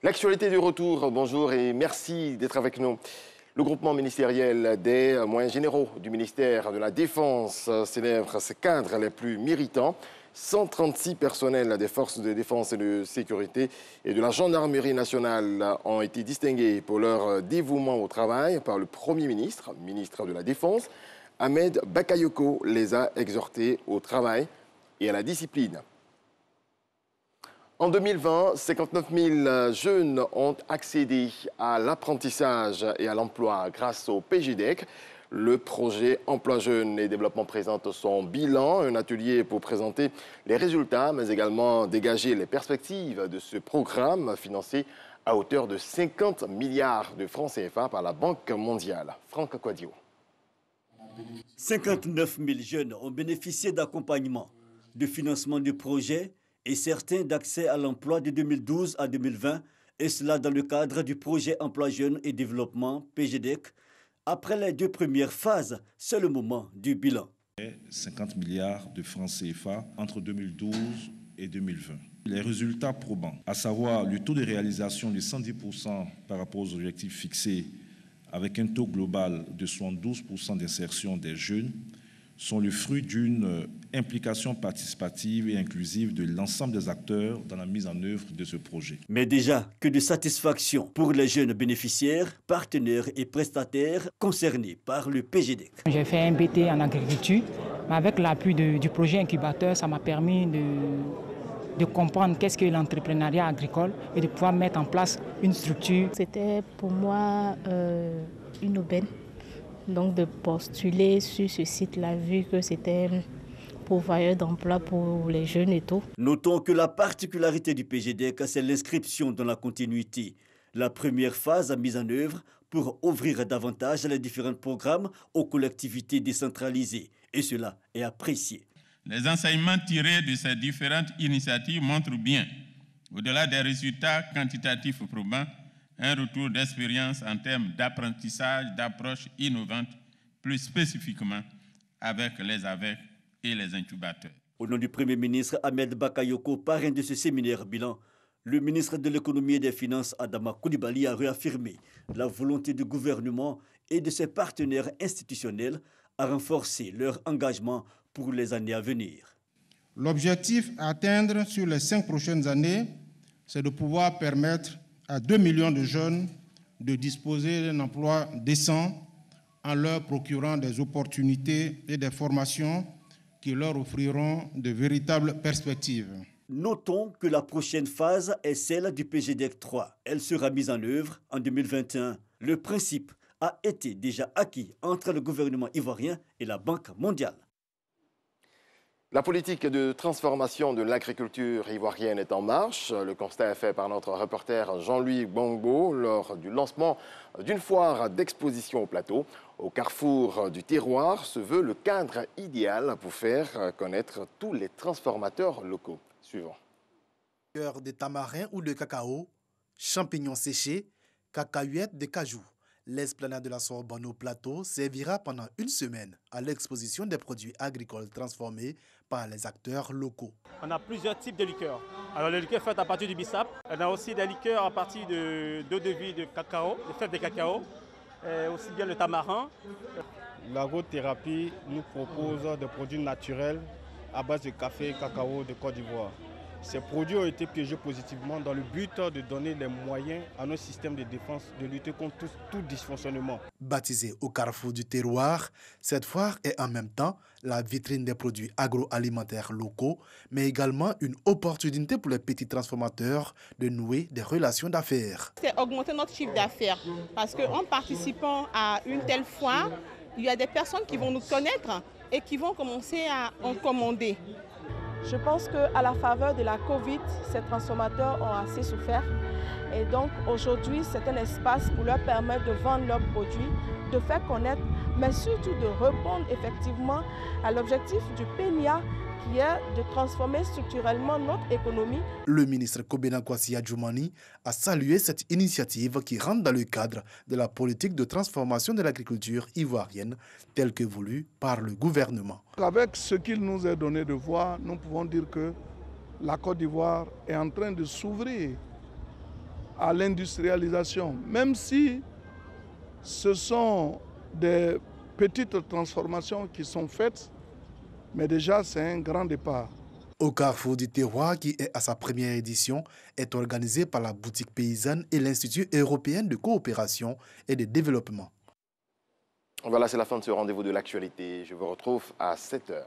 L'actualité du retour, bonjour et merci d'être avec nous. Le groupement ministériel des moyens généraux du ministère de la Défense célèbre ses cadres les plus méritants. 136 personnels des forces de défense et de sécurité et de la gendarmerie nationale ont été distingués pour leur dévouement au travail par le Premier ministre, ministre de la Défense. Ahmed Bakayoko les a exhortés au travail et à la discipline. En 2020, 59 000 jeunes ont accédé à l'apprentissage et à l'emploi grâce au PGDEC. Le projet Emploi Jeunes et Développement présente son bilan, un atelier pour présenter les résultats, mais également dégager les perspectives de ce programme financé à hauteur de 50 milliards de francs CFA par la Banque mondiale. Franck Quadio. 59 000 jeunes ont bénéficié d'accompagnement, de financement du projet et certains d'accès à l'emploi de 2012 à 2020, et cela dans le cadre du projet Emploi Jeunes et Développement, PGDEC. Après les deux premières phases, c'est le moment du bilan. 50 milliards de francs CFA entre 2012 et 2020. Les résultats probants, à savoir le taux de réalisation de 110% par rapport aux objectifs fixés, avec un taux global de 72% d'insertion des jeunes, sont le fruit d'une implication participative et inclusive de l'ensemble des acteurs dans la mise en œuvre de ce projet. Mais déjà que de satisfaction pour les jeunes bénéficiaires, partenaires et prestataires concernés par le PGDEC. J'ai fait un BT en agriculture, mais avec l'appui du projet incubateur, ça m'a permis de comprendre qu'est-ce que l'entrepreneuriat agricole et de pouvoir mettre en place une structure. C'était pour moi une aubaine. Donc de postuler sur ce site-là, vu que c'était pourvoyeur d'emploi pour les jeunes et tout. Notons que la particularité du PGDEC, c'est l'inscription dans la continuité. La première phase mise en œuvre pour ouvrir davantage les différents programmes aux collectivités décentralisées. Et cela est apprécié. Les enseignements tirés de ces différentes initiatives montrent bien, au-delà des résultats quantitatifs probants, un retour d'expérience en termes d'apprentissage, d'approche innovante, plus spécifiquement avec les AVEC et les incubateurs. Au nom du Premier ministre Ahmed Bakayoko, parrain de ce séminaire bilan, le ministre de l'Économie et des Finances, Adama Coulibaly, a réaffirmé la volonté du gouvernement et de ses partenaires institutionnels à renforcer leur engagement pour les années à venir. L'objectif à atteindre sur les 5 prochaines années, c'est de pouvoir permettre à 2 millions de jeunes de disposer d'un emploi décent en leur procurant des opportunités et des formations qui leur offriront de véritables perspectives. Notons que la prochaine phase est celle du PGDEC 3. Elle sera mise en œuvre en 2021. Le principe a été déjà acquis entre le gouvernement ivoirien et la Banque mondiale. La politique de transformation de l'agriculture ivoirienne est en marche. Le constat est fait par notre reporter Jean-Louis Gbongbo lors du lancement d'une foire d'exposition au plateau. Au carrefour du terroir se veut le cadre idéal pour faire connaître tous les transformateurs locaux. Suivant. Cœur de tamarin ou de cacao, champignons séchés, cacahuètes de cajou. L'esplanade de la Sorbonne au plateau servira pendant une semaine à l'exposition des produits agricoles transformés par les acteurs locaux. On a plusieurs types de liqueurs. Alors les liqueurs faites à partir du bissap. On a aussi des liqueurs à partir d'eau de vie de cacao, de fèves de cacao, aussi bien le tamarin. L'agrothérapie nous propose des produits naturels à base de café et cacao de Côte d'Ivoire. Ces produits ont été piégés positivement dans le but de donner les moyens à nos systèmes de défense de lutter contre tout dysfonctionnement. Baptisée au carrefour du terroir, cette foire est en même temps la vitrine des produits agroalimentaires locaux, mais également une opportunité pour les petits transformateurs de nouer des relations d'affaires. C'est augmenter notre chiffre d'affaires parce qu'en participant à une telle foire, il y a des personnes qui vont nous connaître et qui vont commencer à en commander. Je pense qu'à la faveur de la Covid, ces transformateurs ont assez souffert. Et donc aujourd'hui, c'est un espace pour leur permettre de vendre leurs produits, de faire connaître, mais surtout de répondre effectivement à l'objectif du PNIA qui est de transformer structurellement notre économie. Le ministre Kobena Kwasi Adjoumani a salué cette initiative qui rentre dans le cadre de la politique de transformation de l'agriculture ivoirienne telle que voulue par le gouvernement. Avec ce qu'il nous est donné de voir, nous pouvons dire que la Côte d'Ivoire est en train de s'ouvrir à l'industrialisation, même si ce sont des petites transformations qui sont faites, mais déjà c'est un grand départ. Au Carrefour du Terroir, qui est à sa première édition, est organisé par la boutique paysanne et l'Institut européen de coopération et de développement. Voilà, c'est la fin de ce rendez-vous de l'actualité. Je vous retrouve à 7h.